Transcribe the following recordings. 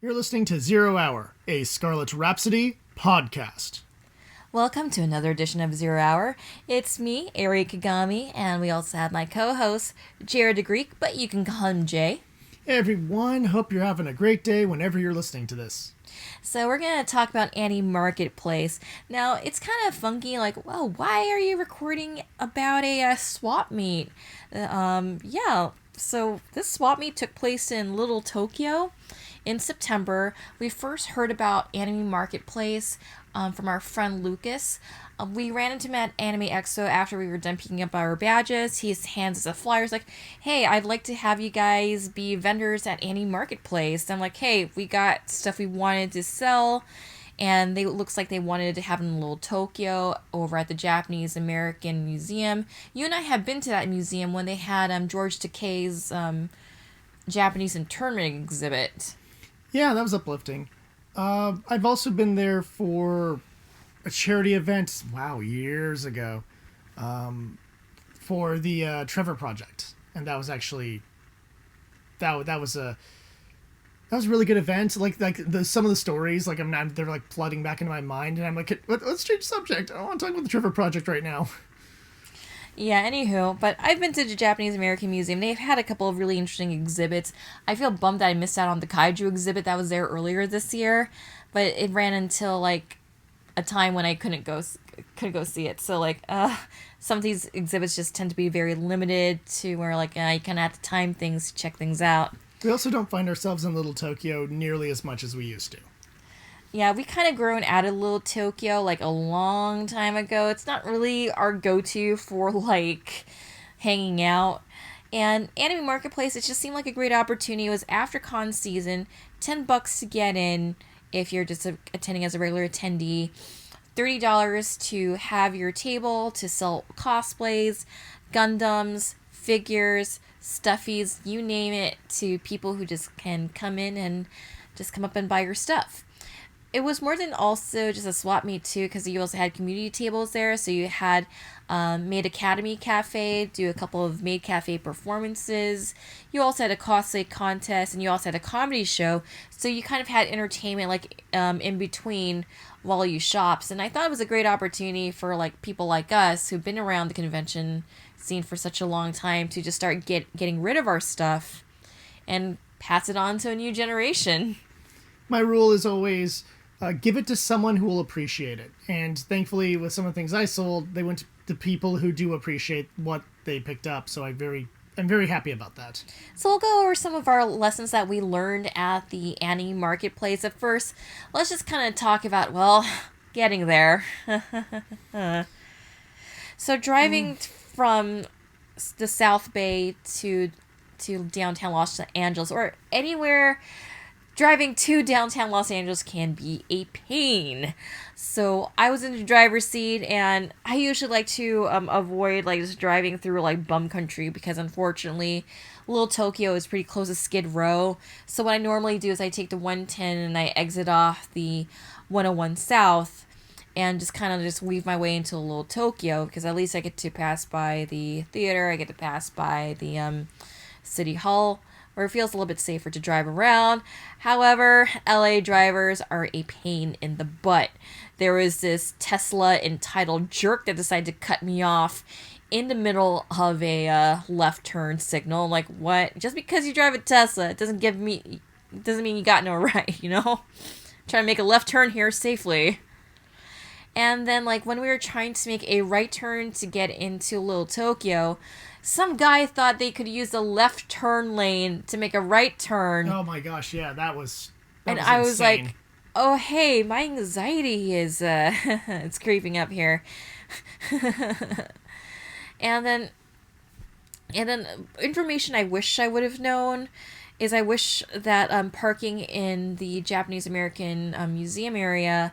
You're listening to Zero Hour, a Scarlet Rhapsody podcast. Welcome to another edition of Zero Hour. It's me, Eri Kagami, and we also have my co-host, Jared the Greek, but you can call him Jay. Hey everyone, hope you're having a great day whenever you're listening to this. So we're going to talk about Animarketplace. Now, it's kind of funky, like, well, why are you recording about a swap meet? So this swap meet took place in Little Tokyo in September. We first heard about Animarketplace from our friend Lucas. We ran into him at Anime Expo after we were done picking up our badges. He hands us a flyer. He's like, hey, I'd like to have you guys be vendors at Animarketplace. I'm like, hey, we got stuff we wanted to sell. And it looks like they wanted to have it in Little Tokyo over at the Japanese American Museum. You and I have been to that museum when they had George Takei's Japanese internment exhibit. Yeah, that was uplifting. I've also been there for a charity event, years ago, for the Trevor Project. And that was actually, that was a really good event. Some of the stories, they're like flooding back into my mind, and I'm like, let's change subject. I don't want to talk about the Trevor Project right now. Yeah, anywho, but I've been to the Japanese American Museum. They've had a couple of really interesting exhibits. I feel bummed that I missed out on the kaiju exhibit that was there earlier this year, but it ran until like a time when I couldn't go see it. So some of these exhibits just tend to be very limited to where you kind of have to time things to check things out. We also don't find ourselves in Little Tokyo nearly as much as we used to. Yeah, we kind of grown out of Little Tokyo a long time ago. It's not really our go-to for hanging out. And Animarketplace, it just seemed like a great opportunity. It was after con season, $10 to get in if you're just attending as a regular attendee, $30 to have your table to sell cosplays, Gundams, figures, stuffies, you name it, to people who just can come in and just come up and buy your stuff. It was more than also just a swap meet too, because you also had community tables there. So you had Maid Academy Cafe do a couple of Maid Cafe performances. You also had a cosplay contest, and you also had a comedy show. So you kind of had entertainment in between while you shops. And I thought it was a great opportunity for people like us who've been around the convention scene for such a long time to just start getting rid of our stuff and pass it on to a new generation. My rule is always give it to someone who will appreciate it. And thankfully, with some of the things I sold, they went to people who do appreciate what they picked up. So I'm very happy about that. So we'll go over some of our lessons that we learned at the Animarketplace. At first, let's just kind of talk about, getting there. So driving from the South Bay to downtown Los Angeles, or anywhere driving to downtown Los Angeles, can be a pain. So I was in the driver's seat, and I usually like to avoid just driving through bum country, because unfortunately Little Tokyo is pretty close to Skid Row. So what I normally do is I take the 110 and I exit off the 101 South and just kind of weave my way into Little Tokyo, because at least I get to pass by the theater, I get to pass by the City Hall, where it feels a little bit safer to drive around. However, LA drivers are a pain in the butt. There was this Tesla entitled jerk that decided to cut me off in the middle of a left turn signal. I'm like, what? Just because you drive a Tesla, it doesn't mean you got no right, Trying to make a left turn here safely. And then, when we were trying to make a right turn to get into Little Tokyo, some guy thought they could use the left turn lane to make a right turn. Oh my gosh, yeah, that was I was insane. like, oh hey, my anxiety is it's creeping up here. and then information I wish I would have known is I wish that parking in the Japanese American Museum area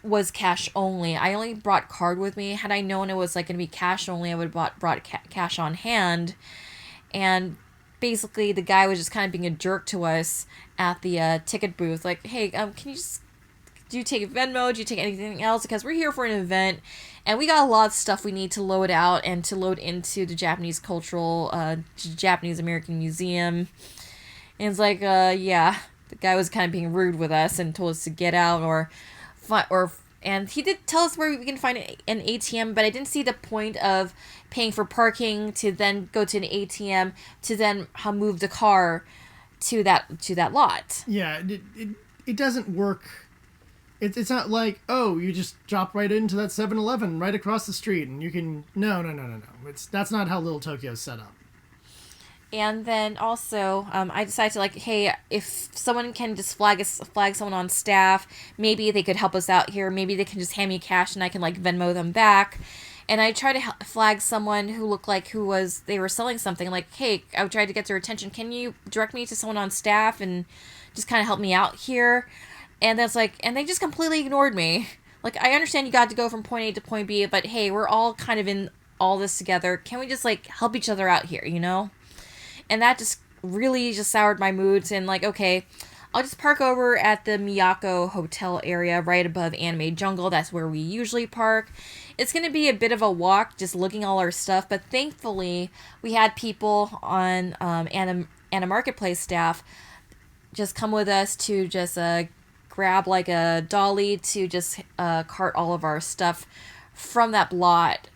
was cash only. I only brought card with me. Had I known it was going to be cash only, I would have brought cash on hand. And basically the guy was just kind of being a jerk to us at the ticket booth. Like, hey, do you take Venmo? Do you take anything else? Because we're here for an event, and we got a lot of stuff we need to load out and to load into the Japanese American Museum. And it's like, yeah, the guy was kind of being rude with us and told us to get out and he did tell us where we can find an ATM, but I didn't see the point of paying for parking to then go to an ATM to then move the car to that lot. Yeah, it doesn't work. It's not like, oh, you just drop right into that 7-Eleven right across the street and you can... No. That's not how Little Tokyo's set up. And then also, I decided to, like, hey, if someone can just flag someone on staff, maybe they could help us out here. Maybe they can just hand me cash and I can, like, Venmo them back. And I tried to flag someone who looked like they were selling something. Like, hey, I tried to get their attention. Can you direct me to someone on staff and just kind of help me out here? And that's like, and they just completely ignored me. Like, I understand you got to go from point A to point B, but hey, we're all kind of in all this together. Can we just, like, help each other out here, you know? And that just really just soured my moods. And, like, okay, I'll just park over at the Miyako Hotel area right above Anime Jungle. That's where we usually park. It's going to be a bit of a walk just looking all our stuff, but thankfully we had people on Animarketplace staff just come with us to just grab like a dolly to just cart all of our stuff from that lot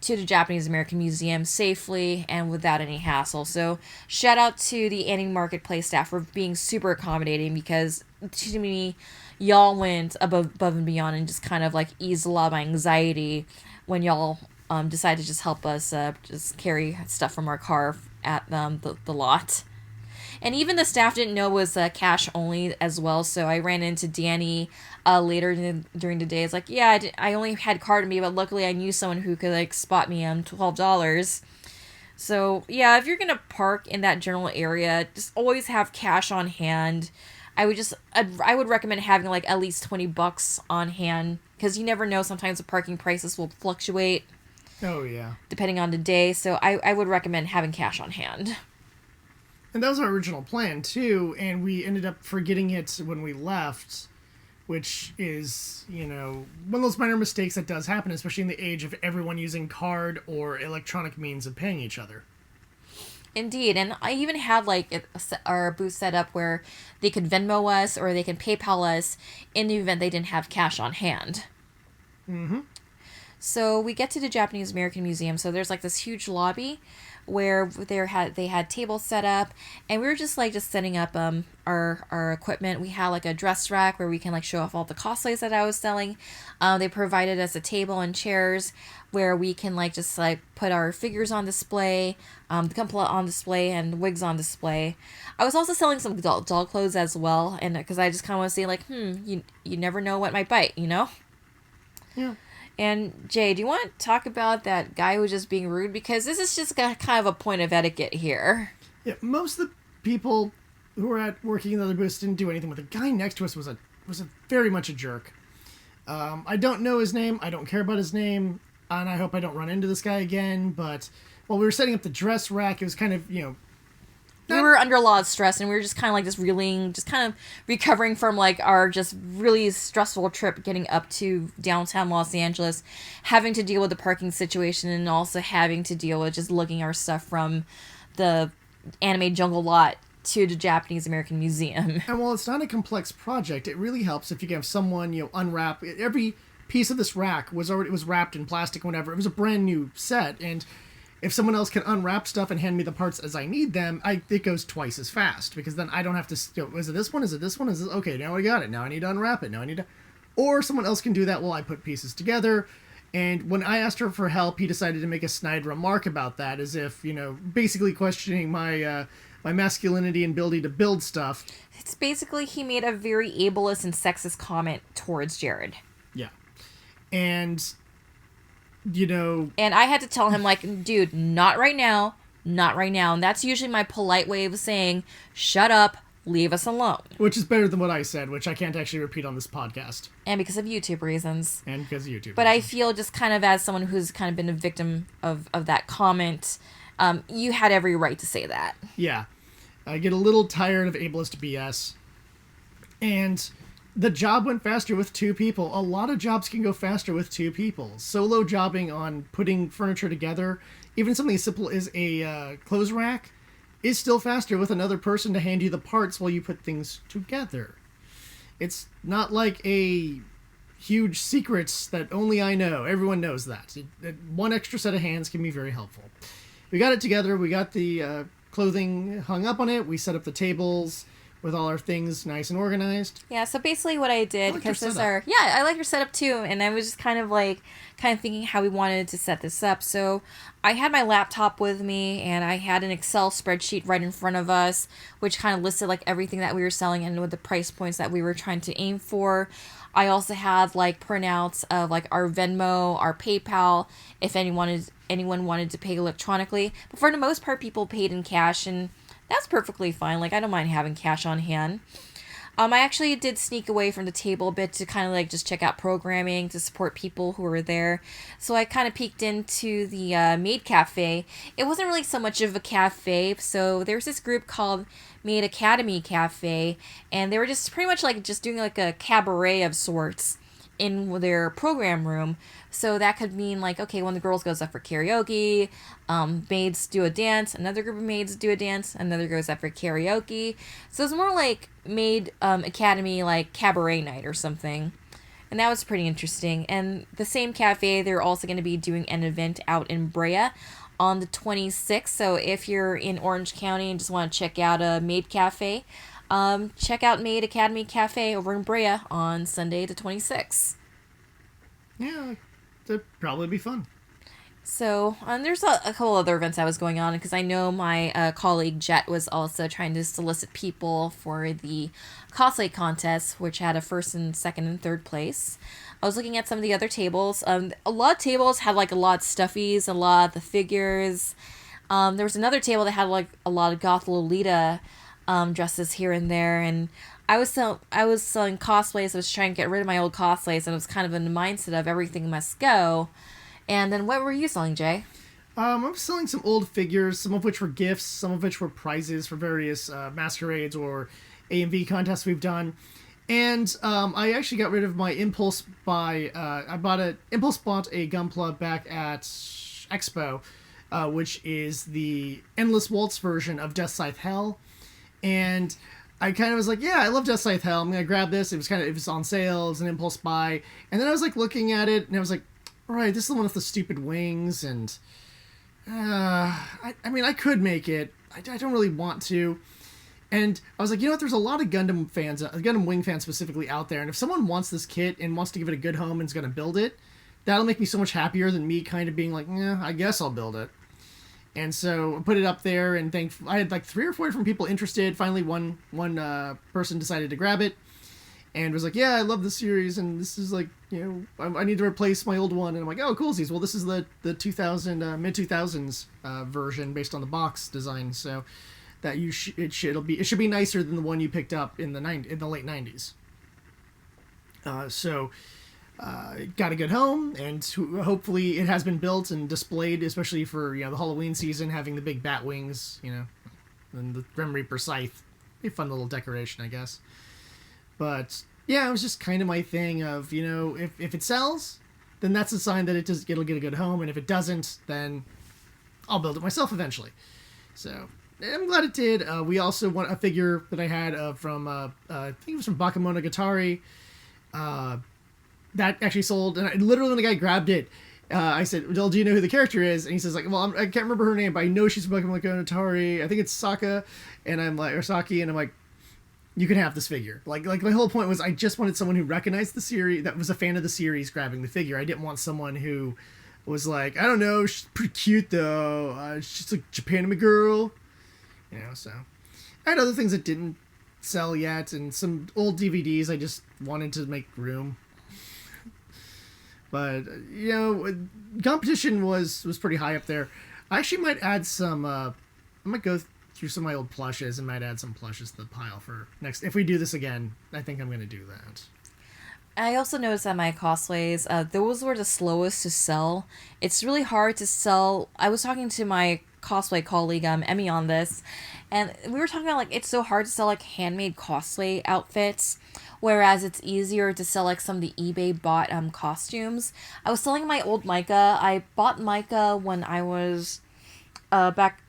to the Japanese American Museum safely and without any hassle. So shout out to the Animarketplace staff for being super accommodating, because to me, y'all went above and beyond and just kind of like eased a lot of my anxiety when y'all decided to just help us just carry stuff from our car at the lot. And even the staff didn't know it was cash only as well, so I ran into Danny later during the day. It's like, yeah, I only had card on me, but luckily I knew someone who could like spot me $12. So yeah, if you're gonna park in that general area, just always have cash on hand. I would recommend having like at least $20 on hand, because you never know. Sometimes the parking prices will fluctuate. Oh yeah. Depending on the day, so I would recommend having cash on hand. And that was our original plan, too, and we ended up forgetting it when we left, which is, you know, one of those minor mistakes that does happen, especially in the age of everyone using card or electronic means of paying each other. Indeed, and I even had, like, our booth set up where they could Venmo us or they can PayPal us in the event they didn't have cash on hand. Mm-hmm. So we get to the Japanese American Museum, so there's, like, this huge lobby where they had tables set up, and we were just setting up our equipment. We had like a dress rack where we can like show off all the cosplays that I was selling. They provided us a table and chairs where we can like just like put our figures on display, the Gunpla on display, and wigs on display. I was also selling some doll clothes as well, and because I just kind of want to see like, you never know what might bite, you know? Yeah. And Jay, do you want to talk about that guy who was just being rude? Because this is just kind of a point of etiquette here. Yeah, most of the people who were working in the other booths didn't do anything, but the guy next to us was a very much a jerk. I don't know his name. I don't care about his name, and I hope I don't run into this guy again. But while we were setting up the dress rack, it was kind of, you know, we were under a lot of stress, and we were just kind of like just reeling, just kind of recovering from like our just really stressful trip getting up to downtown Los Angeles, having to deal with the parking situation, and also having to deal with just lugging our stuff from the Anime Jungle lot to the Japanese American Museum. And while it's not a complex project, it really helps if you can have someone, you know, unwrap. Every piece of this rack was wrapped in plastic, whatever. It was a brand new set, and if someone else can unwrap stuff and hand me the parts as I need them, it goes twice as fast, because then I don't have to, you know, is it this one? Is it this one? Is it, okay, now I got it. Now I need to unwrap it. Now I need to, or someone else can do that while I put pieces together. And when I asked her for help, he decided to make a snide remark about that, as if, you know, basically questioning my masculinity and ability to build stuff. It's basically he made a very ableist and sexist comment towards Jared. Yeah. And, you know... And I had to tell him, like, dude, not right now. Not right now. And that's usually my polite way of saying, shut up, leave us alone. Which is better than what I said, which I can't actually repeat on this podcast. And because of YouTube reasons. And because of YouTube But reasons. I feel just kind of as someone who's kind of been a victim of that comment, you had every right to say that. Yeah. I get a little tired of ableist BS. And the job went faster with two people. A lot of jobs can go faster with two people. Solo jobbing on putting furniture together, even something as simple as a clothes rack, is still faster with another person to hand you the parts while you put things together. It's not like a huge secrets that only I know. Everyone knows that. One extra set of hands can be very helpful. We got it together. We got the clothing hung up on it. We set up the tables with all our things nice and organized. Yeah, so basically what I did, because those are, yeah, I like your setup too, and I was just kind of thinking how we wanted to set this up. So I had my laptop with me, and I had an Excel spreadsheet right in front of us, which kind of listed like everything that we were selling and with the price points that we were trying to aim for. I also had like printouts of like our Venmo, our PayPal, if anyone wanted to pay electronically. But for the most part, people paid in cash, and that's perfectly fine. Like, I don't mind having cash on hand. I actually did sneak away from the table a bit to kind of like just check out programming to support people who were there. So I kind of peeked into the Maid Cafe. It wasn't really so much of a cafe. So there was this group called Maid Academy Cafe, and they were just pretty much like just doing like a cabaret of sorts in their program room. So that could mean like, okay, when the girls goes up for karaoke, maids do a dance, another group of maids do a dance, another goes up for karaoke. So it's more like Maid Academy, like cabaret night or something. And that was pretty interesting. And the same cafe, they're also going to be doing an event out in Brea on the 26th. So if you're in Orange County and just want to check out a Maid Cafe, check out Maid Academy Cafe over in Brea on Sunday the 26th. Yeah, that'd probably be fun. So there's a couple other events that was going on, because I know my colleague Jet was also trying to solicit people for the cosplay contest, which had a first and second and third place. I was looking at some of the other tables. A lot of tables had like a lot of stuffies, a lot of the figures. There was another table that had like a lot of Goth Lolita dresses here and there, and I was selling cosplays. I was trying to get rid of my old cosplays, and I was kind of in the mindset of everything must go. And then what were you selling, Jay? I was selling some old figures, some of which were gifts, some of which were prizes for various masquerades or A&V contests we've done. And I actually got rid of my impulse buy. I bought a Gunpla back at Expo, which is the Endless Waltz version of Death Scythe Hell. And I kind of was like, yeah, I love Death Scythe Hell. I'm going to grab this. It was on sale. It was an impulse buy. And then I was like looking at it, and I was like, all right, this is the one with the stupid wings. And I mean, I could make it. I don't really want to. And I was like, you know what? There's a lot of Gundam fans, Gundam Wing fans specifically out there. And if someone wants this kit and wants to give it a good home and is going to build it, that'll make me so much happier than me kind of being like, yeah, I guess I'll build it. And so I put it up there, and I had like 3 or 4 different people interested. Finally, one person decided to grab it and was like, yeah, I love this series, and this is like, you know, I need to replace my old one. And I'm like, oh, coolsies. Well, this is the 2000 mid-2000s version based on the box design, so that it should be nicer than the one you picked up in the late 90s. It got a good home, and hopefully it has been built and displayed, especially for, you know, the Halloween season, having the big bat wings, you know, and the Grim Reaper scythe. A fun little decoration, I guess. But yeah, it was just kind of my thing of, you know, if it sells, then that's a sign that it'll get a good home, and if it doesn't, then I'll build it myself eventually. So I'm glad it did. We also want a figure that I had from I think it was from Bakemonogatari. That actually sold, and literally when the guy grabbed it, I said, well, do you know who the character is? And he says, like, well, I can't remember her name, but I know she's from Bakemonogatari. I think it's Saka, and I'm like, or Saki, and I'm like, you can have this figure. Like my whole point was I just wanted someone who recognized the series, that was a fan of the series, grabbing the figure. I didn't want someone who was like, I don't know, she's pretty cute though. She's like Japanime girl, you know. So I had other things that didn't sell yet, and some old DVDs I just wanted to make room. But, you know, competition was pretty high up there. I actually might add some, I might go through some of my old plushes and might add some plushes to the pile for next. If we do this again, I think I'm going to do that. I also noticed that my cosplays, those were the slowest to sell. It's really hard to sell. I was talking to my cosplay colleague, Emmy, on this, and we were talking about, like, it's so hard to sell, like, handmade cosplay outfits, whereas it's easier to sell, like, some of the eBay bought costumes. I was selling my old Micah. I bought Micah when I was back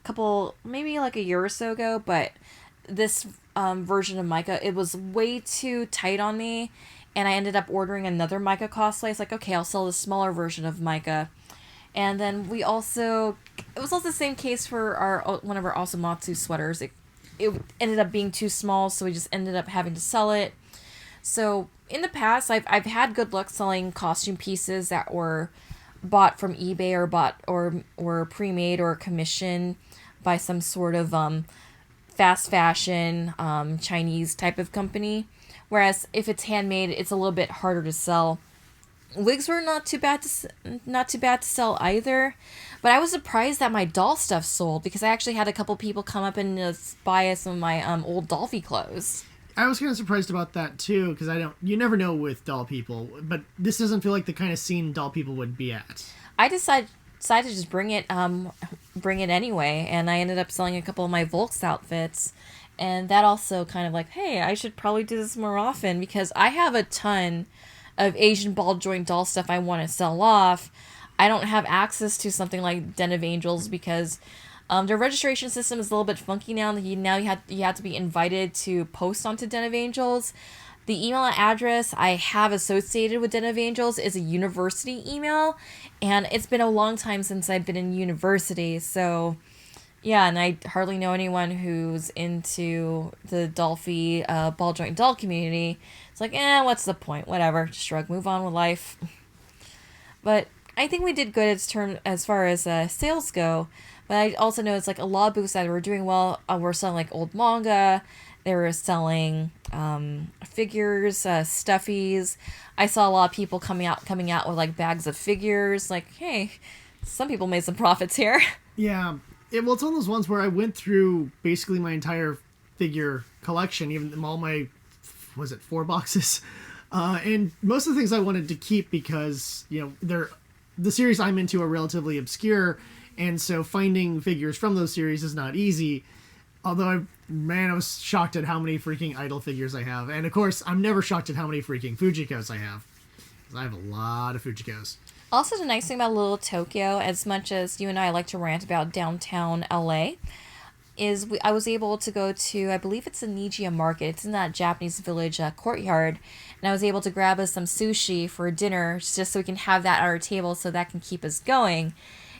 maybe like a year or so ago, but this version of Micah, it was way too tight on me, and I ended up ordering another Micah cosplay. It's like, okay, I'll sell the smaller version of Micah. And then it was also the same case for one of our Osamatsu sweaters. It ended up being too small, so we just ended up having to sell it. So in the past, I've had good luck selling costume pieces that were bought from eBay or pre-made or commissioned by some sort of fast fashion Chinese type of company. Whereas if it's handmade, it's a little bit harder to sell. Wigs were not too bad to sell either, but I was surprised that my doll stuff sold because I actually had a couple people come up and buy some of my old Dolphy clothes. I was kind of surprised about that too, because you never know with doll people, but this doesn't feel like the kind of scene doll people would be at. I decided to just bring it anyway, and I ended up selling a couple of my Volks outfits, and that also kind of like, hey, I should probably do this more often because I have a ton of Asian ball joint doll stuff I want to sell off. I don't have access to something like Den of Angels because their registration system is a little bit funky now. You have to be invited to post onto Den of Angels. The email address I have associated with Den of Angels is a university email, and it's been a long time since I've been in university, so yeah, and I hardly know anyone who's into the Dolphy ball joint doll community. It's like, what's the point? Whatever, just shrug, move on with life. But I think we did good as far as sales go. But I also know it's like a lot of booths that were doing well were selling like old manga. They were selling figures, stuffies. I saw a lot of people coming out with like bags of figures. Like, hey, some people made some profits here. Yeah. Well, it's one of those ones where I went through basically my entire figure collection, even all my, 4 boxes? And most of the things I wanted to keep because, the series I'm into are relatively obscure, and so finding figures from those series is not easy. Although, I was shocked at how many freaking idol figures I have. And of course, I'm never shocked at how many freaking Fujikos I have. Because I have a lot of Fujikos. Also, the nice thing about Little Tokyo, as much as you and I like to rant about downtown LA, is I was able to go to, I believe it's the Nijiya Market. It's in that Japanese village courtyard. And I was able to grab us some sushi for dinner just so we can have that at our table so that can keep us going.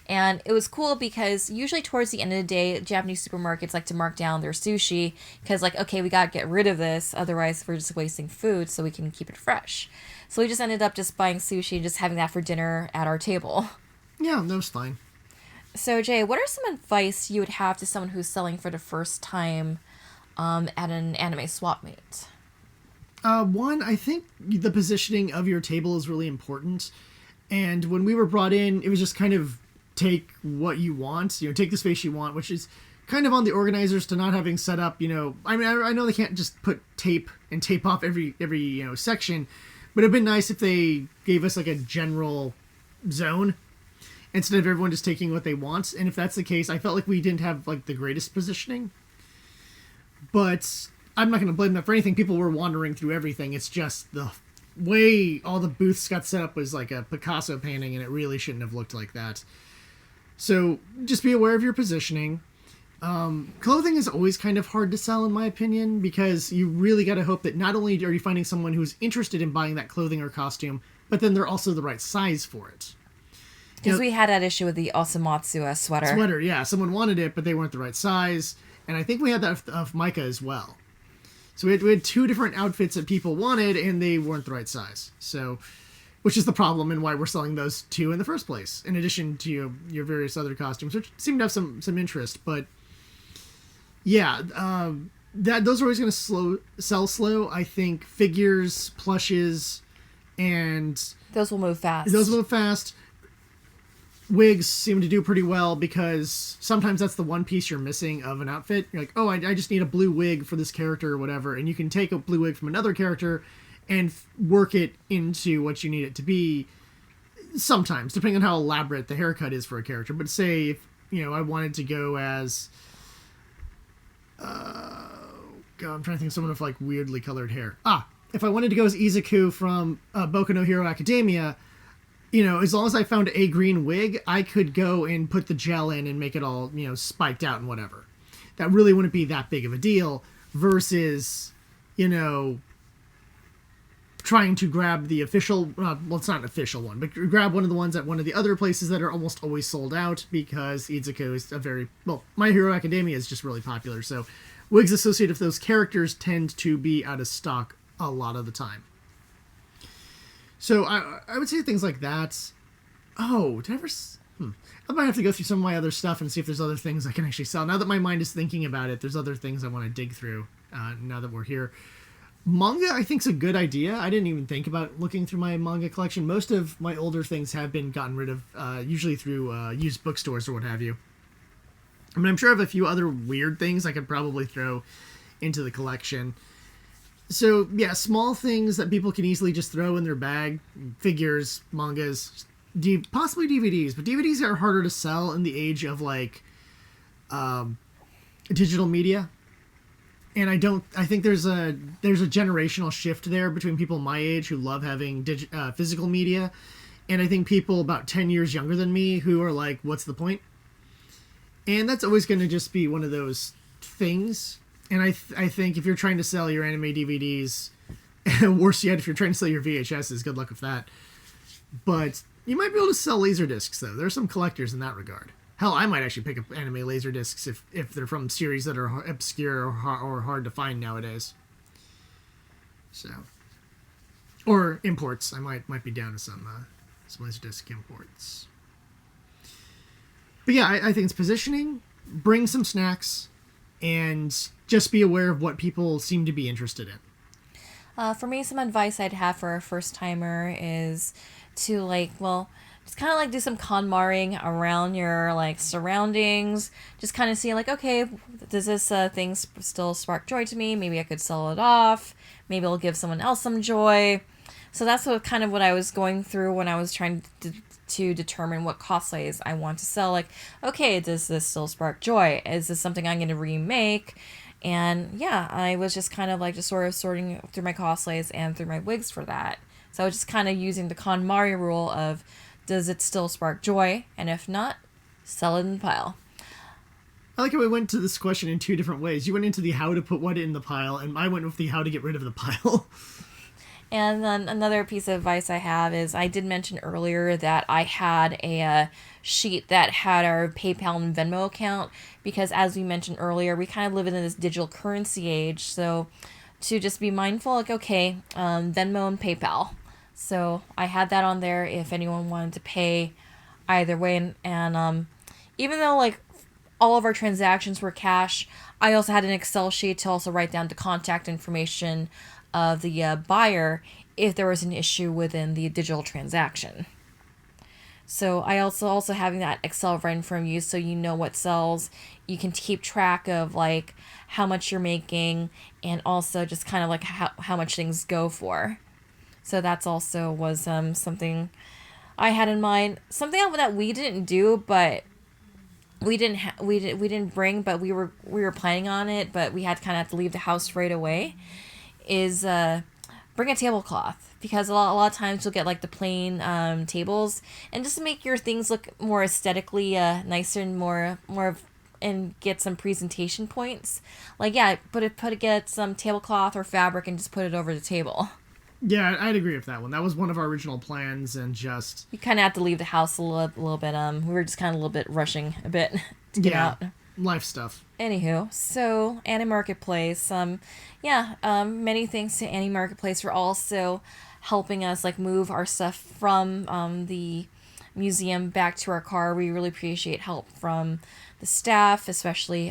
And it was cool because usually towards the end of the day, Japanese supermarkets like to mark down their sushi because, like, okay, we got to get rid of this. Otherwise, we're just wasting food so we can keep it fresh. So we just ended up just buying sushi and just having that for dinner at our table. Yeah, that was fine. So, Jay, what are some advice you would have to someone who's selling for the first time at an anime swap meet? One, I think the positioning of your table is really important. And when we were brought in, it was just kind of take what you want, take the space you want, which is kind of on the organizers to not having set up, I mean, I know they can't just put tape off every section, but it'd been nice if they gave us like a general zone instead of everyone just taking what they want. And if that's the case, I felt like we didn't have like the greatest positioning, but I'm not going to blame them for anything. People were wandering through everything. It's just the way all the booths got set up was like a Picasso painting, and it really shouldn't have looked like that. So just be aware of your positioning. Clothing is always kind of hard to sell, in my opinion, because you really got to hope that not only are you finding someone who's interested in buying that clothing or costume, but then they're also the right size for it. Because we had that issue with the Osamatsu sweater. Sweater, yeah. Someone wanted it, but they weren't the right size. And I think we had that of Micah as well. So we had 2 different outfits that people wanted, and they weren't the right size. So, which is the problem and why we're selling those 2 in the first place, in addition to your various other costumes, which seem to have some interest. But yeah, those are always going to sell slow. I think figures, plushes, and those will move fast. Wigs seem to do pretty well because sometimes that's the one piece you're missing of an outfit. You're like, oh, I just need a blue wig for this character or whatever, and you can take a blue wig from another character and work it into what you need it to be sometimes, depending on how elaborate the haircut is for a character. But say if, I wanted to go as God, I'm trying to think of someone with like weirdly colored hair. If I wanted to go as Izuku from Boku no Hero Academia, as long as I found a green wig, I could go and put the gel in and make it all, spiked out and whatever. That really wouldn't be that big of a deal versus, trying to grab the official, well, it's not an official one, but grab one of the ones at one of the other places that are almost always sold out because Izuku is My Hero Academia is just really popular. So wigs associated with those characters tend to be out of stock a lot of the time. So I would say things like that. Oh, did I ever... I might have to go through some of my other stuff and see if there's other things I can actually sell. Now that my mind is thinking about it, there's other things I want to dig through now that we're here. Manga, I think, is a good idea. I didn't even think about looking through my manga collection. Most of my older things have been gotten rid of, usually through used bookstores or what have you. I mean, I'm sure I have a few other weird things I could probably throw into the collection. So, yeah, small things that people can easily just throw in their bag. Figures, mangas, possibly DVDs. But DVDs are harder to sell in the age of, digital media. And I think there's a generational shift there between people my age who love having physical media, and I think people about 10 years younger than me who are like, what's the point? And that's always going to just be one of those things. And I think if you're trying to sell your anime DVDs, worse yet, if you're trying to sell your VHSs, good luck with that. But you might be able to sell Laserdiscs, though. There are some collectors in that regard. Hell, I might actually pick up anime Laserdiscs if they're from series that are obscure or hard to find nowadays. So, or imports. I might be down to some Laserdisc imports. But yeah, I think it's positioning, bring some snacks, and just be aware of what people seem to be interested in. For me, some advice I'd have for a first-timer is to, just kind of do some KonMariing around your surroundings. Just kind of see okay, does this thing still spark joy to me? Maybe I could sell it off. Maybe it'll give someone else some joy. So that's what I was going through when I was trying to determine what cosplays I want to sell. Okay, does this still spark joy? Is this something I'm going to remake? And yeah, I was just kind of just sort of sorting through my cosplays and through my wigs for that. So I was just kind of using the KonMari rule of, does it still spark joy? And if not, sell it in the pile. I like how we went to this question in two different ways. You went into the how to put what in the pile, and I went with the how to get rid of the pile. And then another piece of advice I have is, I did mention earlier that I had a sheet that had our PayPal and Venmo account, because as we mentioned earlier, we kind of live in this digital currency age. So to just be mindful, Venmo and PayPal. So I had that on there if anyone wanted to pay either way. And even though all of our transactions were cash, I also had an Excel sheet to also write down the contact information of the buyer if there was an issue within the digital transaction. So I also having that Excel right in front of you, so you know what sells. You can keep track of how much you're making, and also just kind of how much things go for. So that's also was something I had in mind. Something that we didn't do, but we didn't bring, but we were planning on it, but we had kind of have to leave the house right away. Is bring a tablecloth, because a lot of times you'll get the plain tables, and just to make your things look more aesthetically nicer and more and get some presentation points. Get some tablecloth or fabric and just put it over the table. Yeah, I'd agree with that one. That was one of our original plans, and just... You kind of have to leave the house a little bit. We were just kind of a little bit rushing a bit to get out. Life stuff. Anywho, so Animarketplace. Many thanks to Animarketplace for also helping us move our stuff from the museum back to our car. We really appreciate help from the staff, especially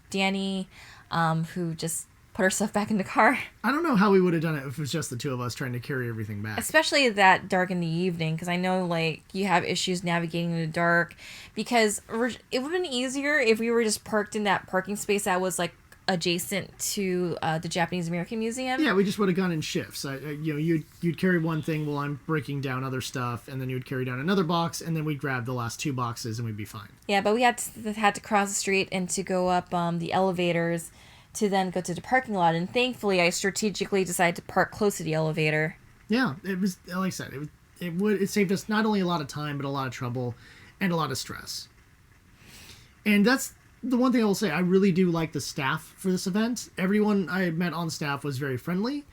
Danny, who just put our stuff back in the car. I don't know how we would have done it if it was just the two of us trying to carry everything back. Especially that dark in the evening, because I know you have issues navigating in the dark. Because it would have been easier if we were just parked in that parking space that was adjacent to the Japanese American Museum. Yeah, we just would have gone in shifts. You'd carry one thing while I'm breaking down other stuff, and then you'd carry down another box, and then we'd grab the last two boxes, and we'd be fine. Yeah, but we had to cross the street and to go up the elevators to then go to the parking lot, and thankfully I strategically decided to park close to the elevator. Yeah, it was, like I said, It saved us not only a lot of time, but a lot of trouble and a lot of stress. And that's the one thing I will say. I really do like the staff for this event. Everyone I met on staff was very friendly.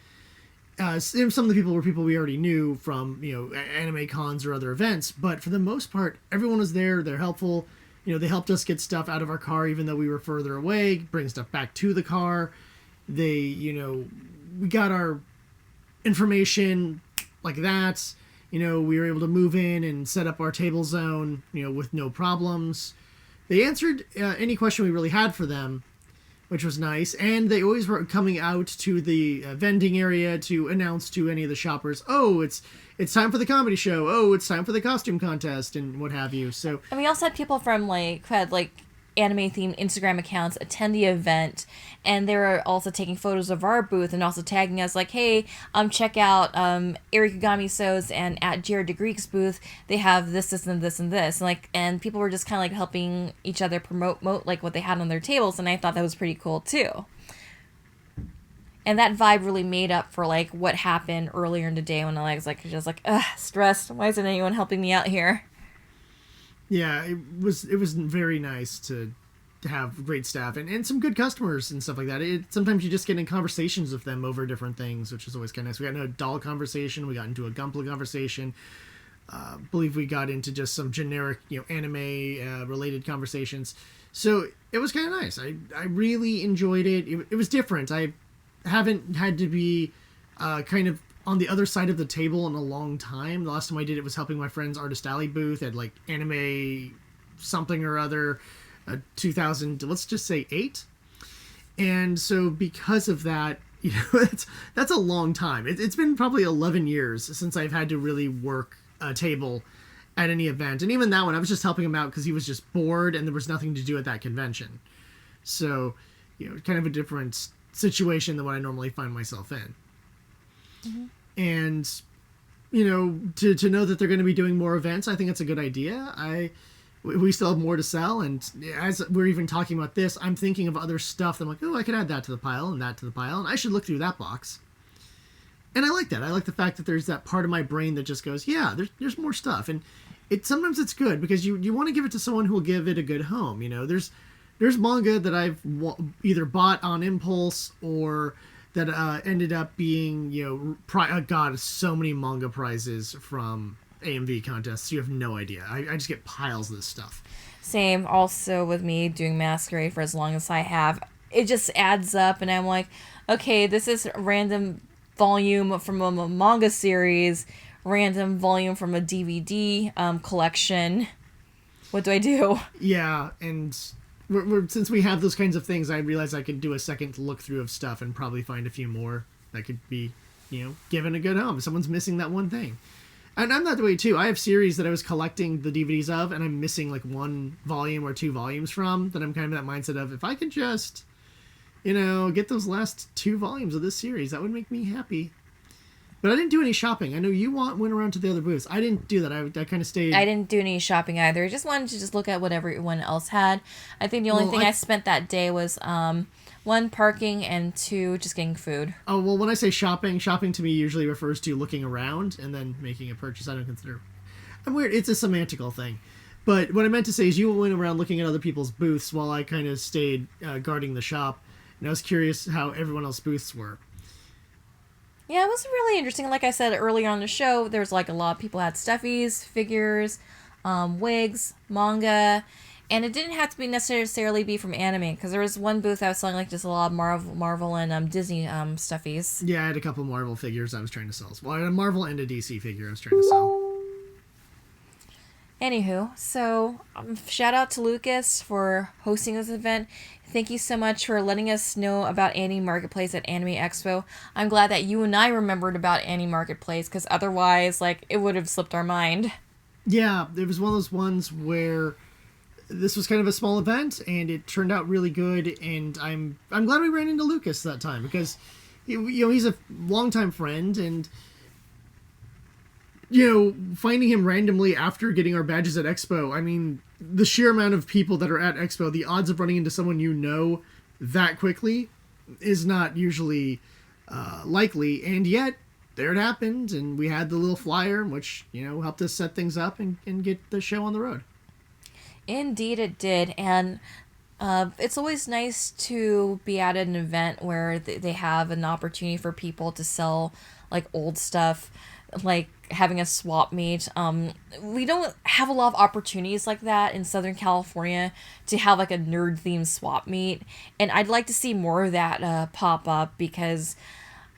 Some of the people were people we already knew from, anime cons or other events, but for the most part, everyone was there. They're helpful. They helped us get stuff out of our car, even though we were further away, bring stuff back to the car. We got our information like that. We were able to move in and set up our table zone, with no problems. They answered any question we really had for them, which was nice. And they always were coming out to the vending area to announce to any of the shoppers, oh, it's time for the comedy show. Oh, it's time for the costume contest and what have you. So, and we also had people from who had anime themed Instagram accounts attend the event, and they were also taking photos of our booth and also tagging us hey, check out Eri Kagami Sews and at Jared DeGreek's booth, they have this and this and this, and people were just kind of helping each other promote what they had on their tables, and I thought that was pretty cool too. And that vibe really made up for what happened earlier in the day when I was just stressed. Why isn't anyone helping me out here? Yeah, it was very nice to have great staff and some good customers and stuff like that. Sometimes you just get in conversations with them over different things, which is always kind of nice. We got into a doll conversation. We got into a Gunpla conversation. Believe we got into just some generic, anime related conversations. So it was kind of nice. I really enjoyed it. It was different. I haven't had to be kind of on the other side of the table in a long time. The last time I did it was helping my friend's Artist Alley booth at anime something or other, 2000, let's just say 8. And so because of that, that's a long time. It's been probably 11 years since I've had to really work a table at any event. And even that one, I was just helping him out because he was just bored and there was nothing to do at that convention. So, kind of a different situation than what I normally find myself in. Mm-hmm. And to know that they're going to be doing more events, I think it's a good idea. We still have more to sell, and as we're even talking about this, I'm thinking of other stuff that I'm like, oh, I could add that to the pile and that to the pile, and I should look through that box. And I like that. I like the fact that there's that part of my brain that just goes, yeah, there's more stuff. And sometimes it's good because you want to give it to someone who will give it a good home. There's manga that I've either bought on impulse or that ended up being, God, so many manga prizes from AMV contests. You have no idea. I just get piles of this stuff. Same. Also with me doing Masquerade for as long as I have, it just adds up, and I'm like, okay, this is a random volume from a manga series, random volume from a DVD collection. What do I do? Yeah, and since we have those kinds of things, I realized I could do a second look through of stuff and probably find a few more that could be, given a good home. If someone's missing that one thing. And I'm that way too. I have series that I was collecting the DVDs of, and I'm missing one volume or 2 volumes from, that I'm kind of in that mindset of, if I could just, get those last 2 volumes of this series, that would make me happy. But I didn't do any shopping. I know you went around to the other booths. I didn't do that. I kind of stayed. I didn't do any shopping either. I just wanted to look at what everyone else had. I think the only thing I spent that day was 1, parking, and 2, just getting food. Oh, well, when I say shopping to me usually refers to looking around and then making a purchase. I don't consider. I'm weird. It's a semantical thing. But what I meant to say is you went around looking at other people's booths while I kind of stayed guarding the shop. And I was curious how everyone else's booths were. Yeah, it was really interesting. Like I said earlier on the show, there was a lot of people had stuffies, figures, wigs, manga, and it didn't have to be necessarily be from anime, because there was one booth that was selling just a lot of Marvel and Disney stuffies. Yeah, I had a couple Marvel figures I was trying to sell. Well, I had a Marvel and a DC figure I was trying to sell. Anywho, so shout out to Lucas for hosting this event. Thank you so much for letting us know about Animarketplace at Anime Expo. I'm glad that you and I remembered about Animarketplace, because otherwise, it would have slipped our mind. Yeah, it was one of those ones where this was kind of a small event, and it turned out really good, and I'm glad we ran into Lucas that time, because he's a longtime friend, and finding him randomly after getting our badges at Expo, I mean, the sheer amount of people that are at Expo, the odds of running into someone that quickly is not usually likely, and yet there it happened, and we had the little flyer, which, helped us set things up and get the show on the road. Indeed, it did. And it's always nice to be at an event where they have an opportunity for people to sell like old stuff, like having a swap meet. We don't have a lot of opportunities like that in Southern California to have like a nerd themed swap meet, and I'd like to see more of that pop up because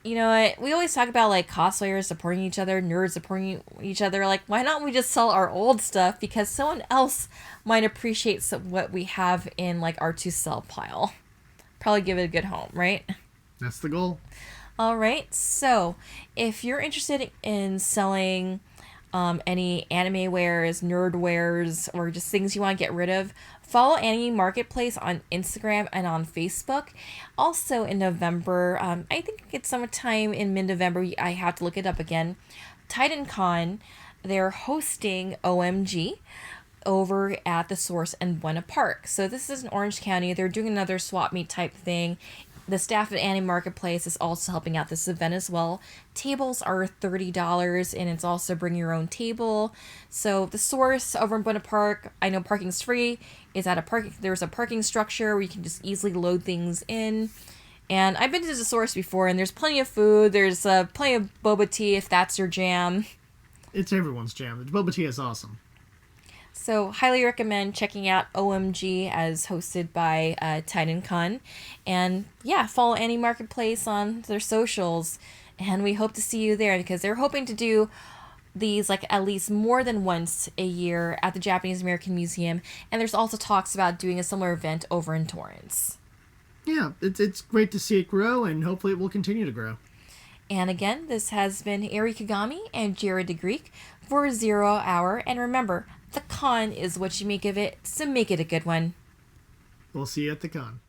we always talk about like cosplayers supporting each other, nerds supporting each other. Like, why not we just sell our old stuff because someone else might appreciate what we have in like our to sell pile. Probably give it a good home, right? That's the goal. All right, so if you're interested in selling any anime wares, nerd wares, or just things you want to get rid of, follow Animarketplace on Instagram and on Facebook. Also in November, I think it's sometime in mid-November, I have to look it up again, TitanCon, they're hosting OMG over at the Source in Buena Park. So this is in Orange County. They're doing another swap meet type thing. The staff at Animarketplace is also helping out this event as well. Tables are $30, and it's also bring your own table. So the Source over in Buena Park, I know parking's free. Is at there's a parking structure where you can just easily load things in. And I've been to the Source before, and there's plenty of food. There's plenty of boba tea if that's your jam. It's everyone's jam. The boba tea is awesome. So highly recommend checking out OMG as hosted by TitanCon. And yeah, follow Animarketplace on their socials. And we hope to see you there because they're hoping to do these like at least more than once a year at the Japanese American Museum. And there's also talks about doing a similar event over in Torrance. Yeah, it's great to see it grow, and hopefully it will continue to grow. And again, this has been Eri Kagami and Jared DeGreek for 0 Hour. And remember, the con is what you make of it, so make it a good one. We'll see you at the con.